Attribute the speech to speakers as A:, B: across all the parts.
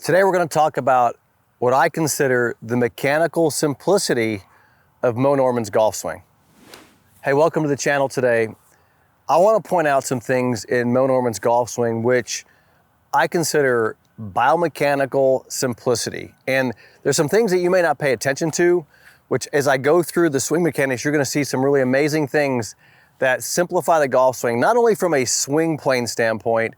A: Today we're going to talk about what I consider the mechanical simplicity of Moe Norman's golf swing. Hey, welcome to the channel today. I want to point out some things in Moe Norman's golf swing which I consider biomechanical simplicity. And there's some things that you may not pay attention to, which as I go through the swing mechanics, you're going to see some really amazing things that simplify the golf swing, not only from a swing plane standpoint,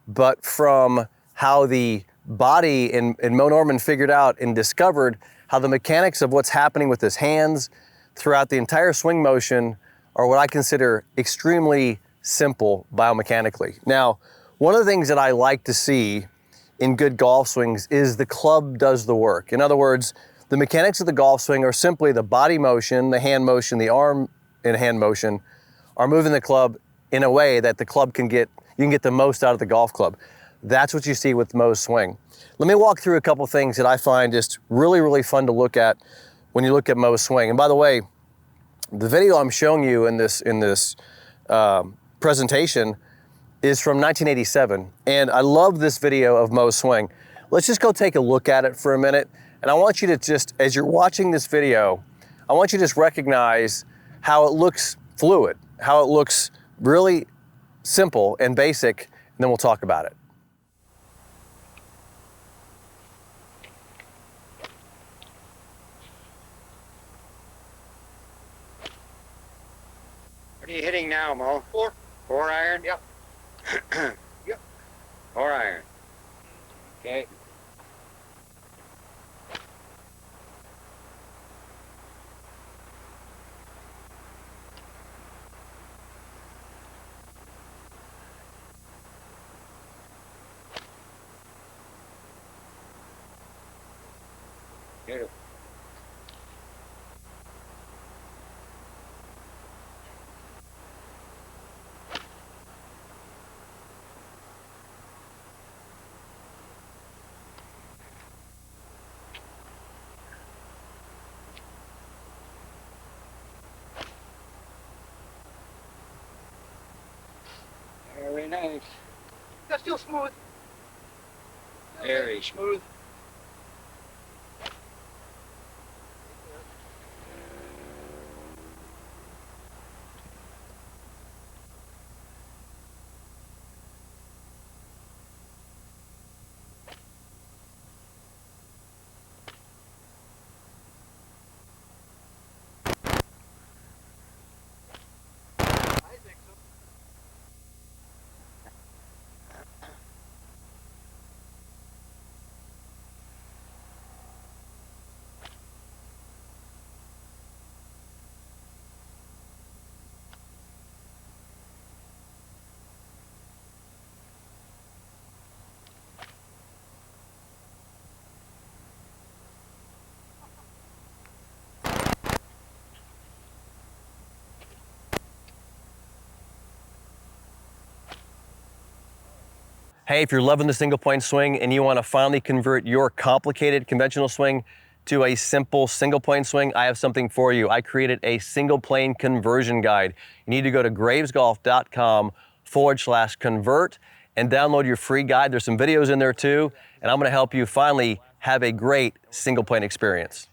A: but from how the body in Moe Norman figured out and discovered how the mechanics of what's happening with his hands throughout the entire swing motion are what I consider extremely simple biomechanically. Now, one of the things that I like to see in good golf swings is the club does the work. In other words, the mechanics of the golf swing are simply the body motion, the hand motion, the arm and hand motion are moving the club in a way that the club you can get the most out of the golf club. That's what you see with Moe's swing. Let me walk through a couple things that I find just really, really fun to look at when you look at Moe's swing. And by the way, the video I'm showing you in this presentation is from 1987. And I love this video of Moe's swing. Let's just go take a look at it for a minute. And I want you to just, as you're watching this video, I want you to just recognize how it looks fluid, how it looks really simple and basic, and then we'll talk about it.
B: What are you hitting now, Mo? 4. 4 iron?
C: Yep. Yep.
B: 4 iron. Okay. Beautiful. Very nice.
C: That's still smooth.
B: Very smooth.
C: I think so.
A: Hey, if you're loving the single point swing and you want to finally convert your complicated conventional swing to a simple single plane swing, I have something for you. I created a single plane conversion guide. You need to go to gravesgolf.com/convert and download your free guide. There's some videos in there too, and I'm going to help you finally have a great single plane experience.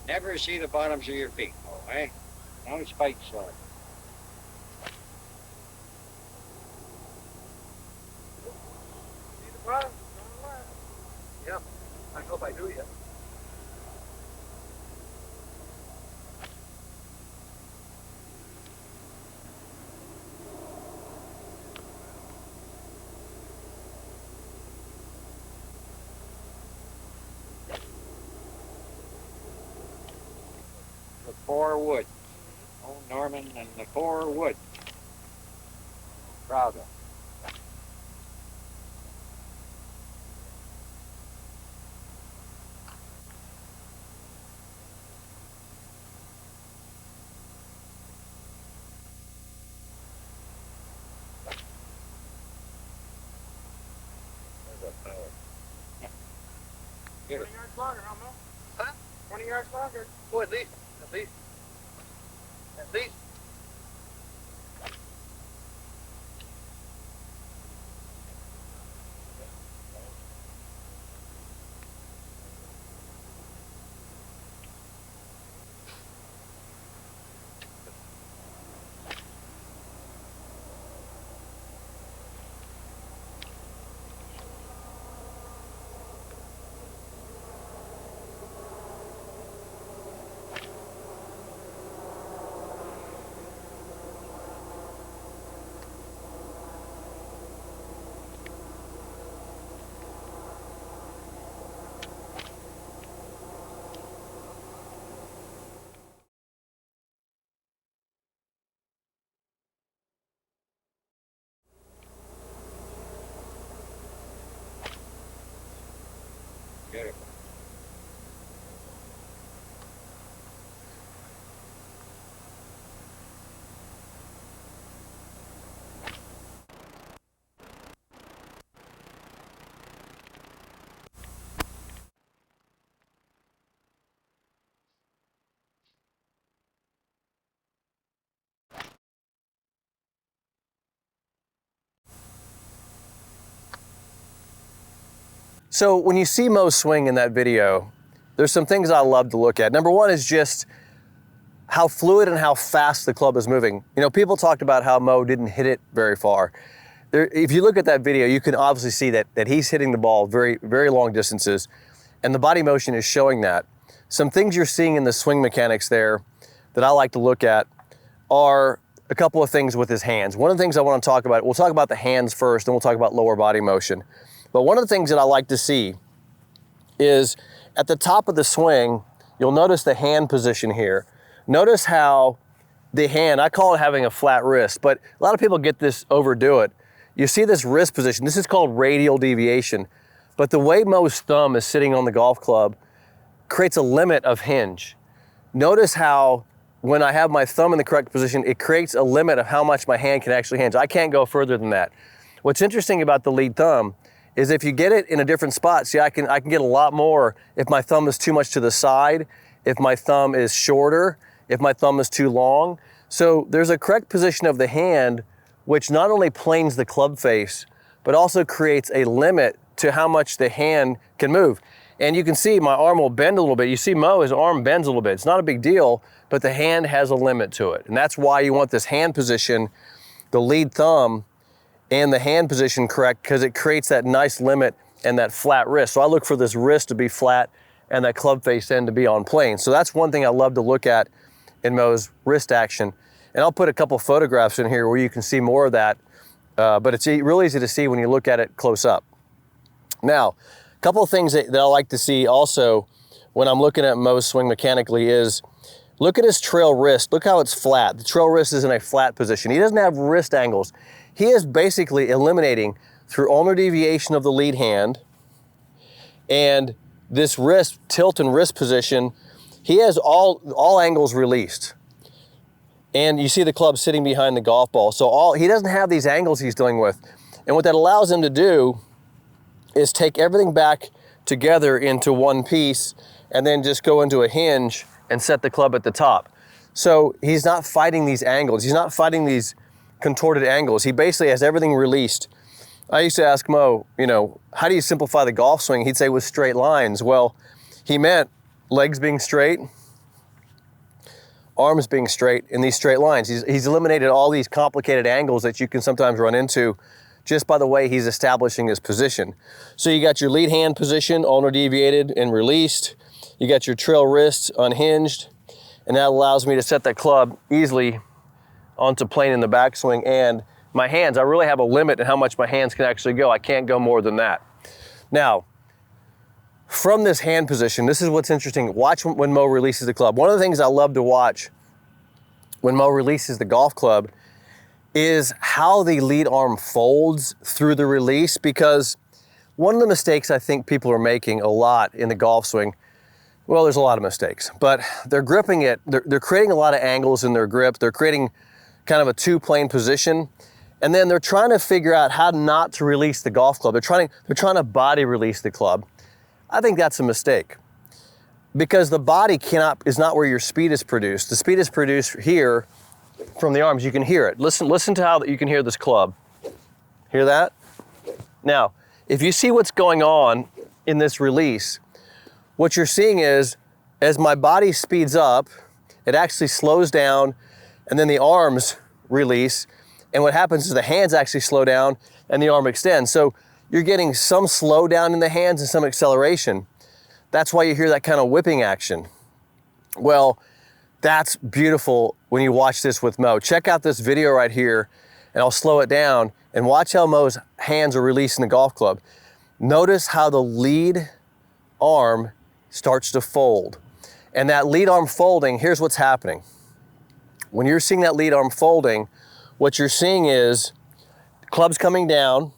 B: Never see the bottoms of your feet, Mo, eh? No spikes on it.
C: See the bottom? On the left. Yep. I hope I do yet.
B: The 4 wood. Moe Norman and the 4 wood. Proud of. Get
C: 20
B: it.
C: yards longer, huh, Mo?
D: Huh?
C: 20 yards longer.
D: Oh, at least. At least.
B: Get it.
A: So when you see Mo swing in that video, there's some things I love to look at. Number one is just how fluid and how fast the club is moving. You know, people talked about how Mo didn't hit it very far. If you look at that video, you can obviously see that he's hitting the ball very, very long distances, and the body motion is showing that. Some things you're seeing in the swing mechanics there that I like to look at are a couple of things with his hands. One of the things I want to talk about, we'll talk about the hands first, and we'll talk about lower body motion. But one of the things that I like to see is at the top of the swing, you'll notice the hand position here. Notice how the hand, I call it having a flat wrist, but a lot of people get this, overdo it. You see this wrist position, this is called radial deviation. But the way Mo's thumb is sitting on the golf club creates a limit of hinge. Notice how when I have my thumb in the correct position, it creates a limit of how much my hand can actually hinge. I can't go further than that. What's interesting about the lead thumb is if you get it in a different spot, see, I can get a lot more if my thumb is too much to the side, if my thumb is shorter, if my thumb is too long. So there's a correct position of the hand, which not only planes the club face, but also creates a limit to how much the hand can move. And you can see my arm will bend a little bit. You see Mo, his arm bends a little bit. It's not a big deal, but the hand has a limit to it. And that's why you want this hand position, the lead thumb, and the hand position correct, because it creates that nice limit and that flat wrist. So I look for this wrist to be flat and that club face end to be on plane. So that's one thing I love to look at in Mo's wrist action. And I'll put a couple photographs in here where you can see more of that, but it's really easy to see when you look at it close up. Now, a couple of things that I like to see also when I'm looking at Mo's swing mechanically is, look at his trail wrist. Look how it's flat. The trail wrist is in a flat position. He doesn't have wrist angles. He is basically eliminating through ulnar deviation of the lead hand and this wrist tilt and wrist position. He has all angles released. And you see the club sitting behind the golf ball. So he doesn't have these angles he's dealing with. And what that allows him to do is take everything back together into one piece and then just go into a hinge and set the club at the top. So he's not fighting these angles. He's not fighting these contorted angles. He basically has everything released. I used to ask Mo, you know, how do you simplify the golf swing? He'd say with straight lines. Well, he meant legs being straight, arms being straight in these straight lines. He's eliminated all these complicated angles that you can sometimes run into just by the way he's establishing his position. So you got your lead hand position, ulnar deviated and released. You got your trail wrist unhinged, and that allows me to set that club easily onto plane in the backswing. And my hands, I really have a limit in how much my hands can actually go. I can't go more than that. Now, from this hand position, this is what's interesting. Watch when Mo releases the club. One of the things I love to watch when Mo releases the golf club is how the lead arm folds through the release, because one of the mistakes I think people are making a lot in the golf swing, well, there's a lot of mistakes, but they're gripping it, they're creating a lot of angles in their grip, they're creating kind of a two-plane position, And then they're trying to figure out how not to release the golf club. They're trying to body release the club. I think that's a mistake, because the body is not where your speed is produced. The speed is produced here from the arms. You can hear it. Listen to how you can hear this club. Hear that? Now, if you see what's going on in this release, what you're seeing is, as my body speeds up, it actually slows down, and then the arms release. And what happens is the hands actually slow down and the arm extends. So you're getting some slowdown in the hands and some acceleration. That's why you hear that kind of whipping action. Well, that's beautiful when you watch this with Moe. Check out this video right here, and I'll slow it down, and watch how Moe's hands are releasing the golf club. Notice how the lead arm starts to fold. And that lead arm folding, here's what's happening. When you're seeing that lead arm folding, what you're seeing is club's coming down.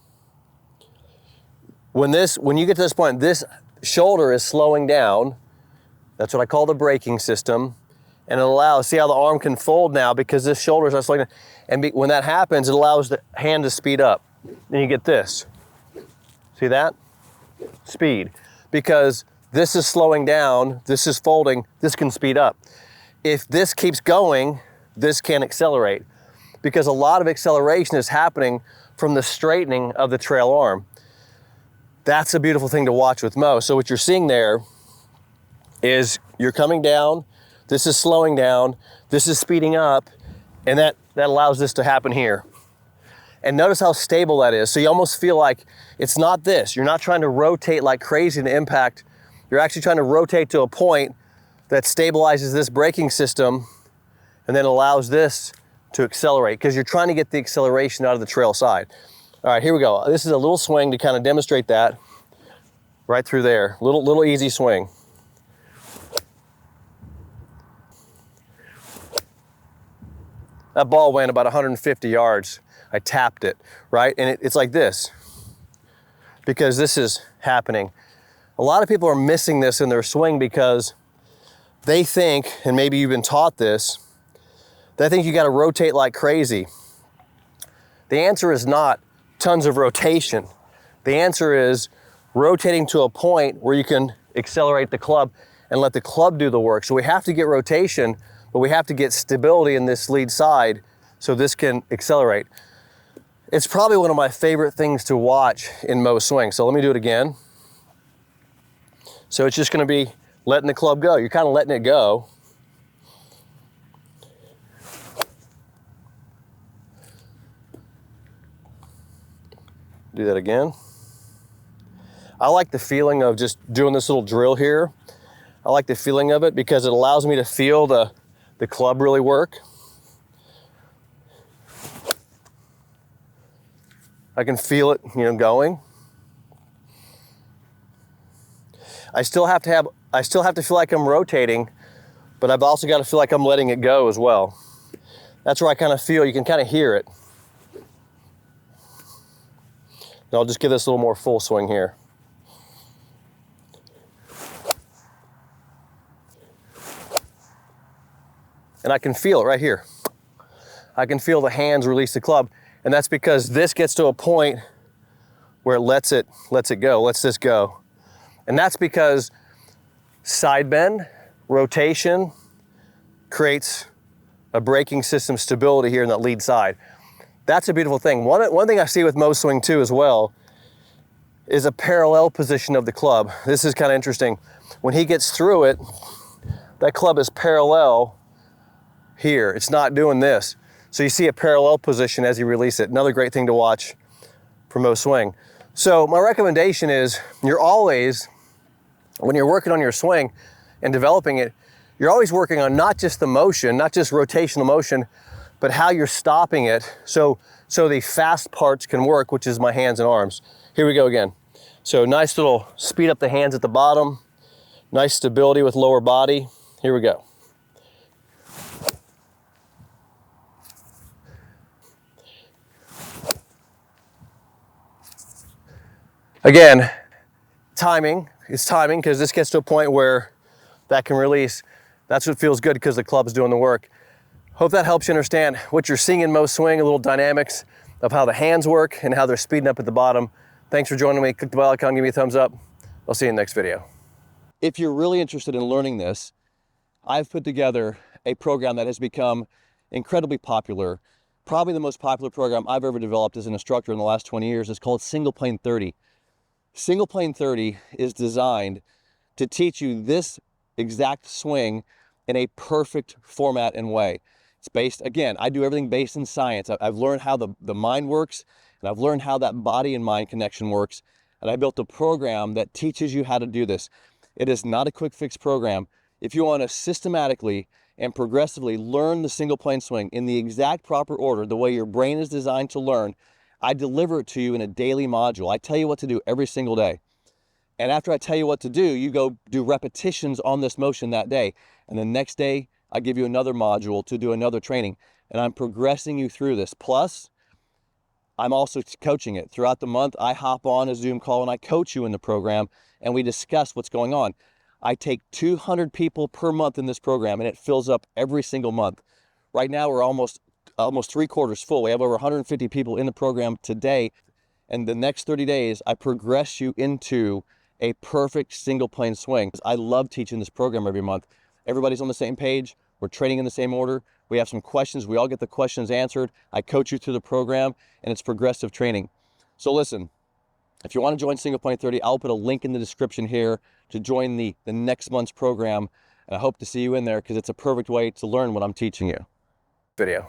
A: When you get to this point, this shoulder is slowing down. That's what I call the braking system. And it allows, see how the arm can fold now because this shoulder is not slowing down. And when that happens, it allows the hand to speed up. Then you get this. See that? Speed. Because this is slowing down, this is folding, this can speed up. If this keeps going, this can accelerate, because a lot of acceleration is happening from the straightening of the trail arm. That's a beautiful thing to watch with Moe. So what you're seeing there is you're coming down, this is slowing down, this is speeding up, and that allows this to happen here. And notice how stable that is. So you almost feel like it's not this. You're not trying to rotate like crazy to impact. You're actually trying to rotate to a point that stabilizes this braking system and then allows this to accelerate, because you're trying to get the acceleration out of the trail side. All right, here we go. This is a little swing to kind of demonstrate that right through there. Little easy swing. That ball went about 150 yards. I tapped it, right? And it's like this, because this is happening. A lot of people are missing this in their swing because they think, and maybe you've been taught this, they think you got to rotate like crazy. The answer is not tons of rotation. The answer is rotating to a point where you can accelerate the club and let the club do the work. So we have to get rotation, but we have to get stability in this lead side so this can accelerate. It's probably one of my favorite things to watch in Moe swing. So let me do it again. So it's just going to be letting the club go. You're kind of letting it go. Do that again. I like the feeling of just doing this little drill here. I like the feeling of it because it allows me to feel the club really work. I can feel it, going. I still have to feel like I'm rotating, but I've also got to feel like I'm letting it go as well. That's where I kind of feel, you can kind of hear it. And I'll just give this a little more full swing here. And I can feel it right here. I can feel the hands release the club. And that's because this gets to a point where it lets it go, lets this go. And that's because side bend, rotation creates a braking system stability here in that lead side. That's a beautiful thing. One thing I see with Moe swing too as well is a parallel position of the club. This is kind of interesting. When he gets through it, that club is parallel here. It's not doing this. So you see a parallel position as you release it. Another great thing to watch for Moe swing. So my recommendation is you're always, when you're working on your swing and developing it, you're always working on not just the motion, not just rotational motion, but how you're stopping it so the fast parts can work, which is my hands and arms. Here we go again. So nice little speed up the hands at the bottom, nice stability with lower body. Here we go. Again, timing is timing, because this gets to a point where that can release. That's what feels good because the club's doing the work. Hope that helps you understand what you're seeing in Moe swing, a little dynamics. of how the hands work and how they're speeding up at the bottom. Thanks for joining me. Click the bell icon, give me a thumbs up. I'll see you in the next video. If you're really interested in learning this, I've put together a program that has become incredibly popular. Probably the most popular program I've ever developed as an instructor in the last 20 years. It's called Single Plane 30. Single Plane 30 is designed to teach you this exact swing in a perfect format and way. It's based, again, I do everything based in science. I've learned how the mind works, and I've learned how that body and mind connection works, and I built a program that teaches you how to do this. It is not a quick fix program. If you want to systematically and progressively learn the single plane swing in the exact proper order, the way your brain is designed to learn, I deliver it to you in a daily module. I tell you what to do every single day. And after I tell you what to do, you go do repetitions on this motion that day. And the next day, I give you another module to do another training. And I'm progressing you through this. Plus, I'm also coaching it. Throughout the month, I hop on a Zoom call and I coach you in the program and we discuss what's going on. I take 200 people per month in this program and it fills up every single month. Right now, we're almost 3/4 full. We have over 150 people in the program today. And the next 30 days, I progress you into a perfect single plane swing. I love teaching this program every month. Everybody's on the same page. We're training in the same order. We have some questions. We all get the questions answered. I coach you through the program and it's progressive training. So listen, if you want to join Single Plane 30, I'll put a link in the description here to join the next month's program. And I hope to see you in there because it's a perfect way to learn what I'm teaching you. Video.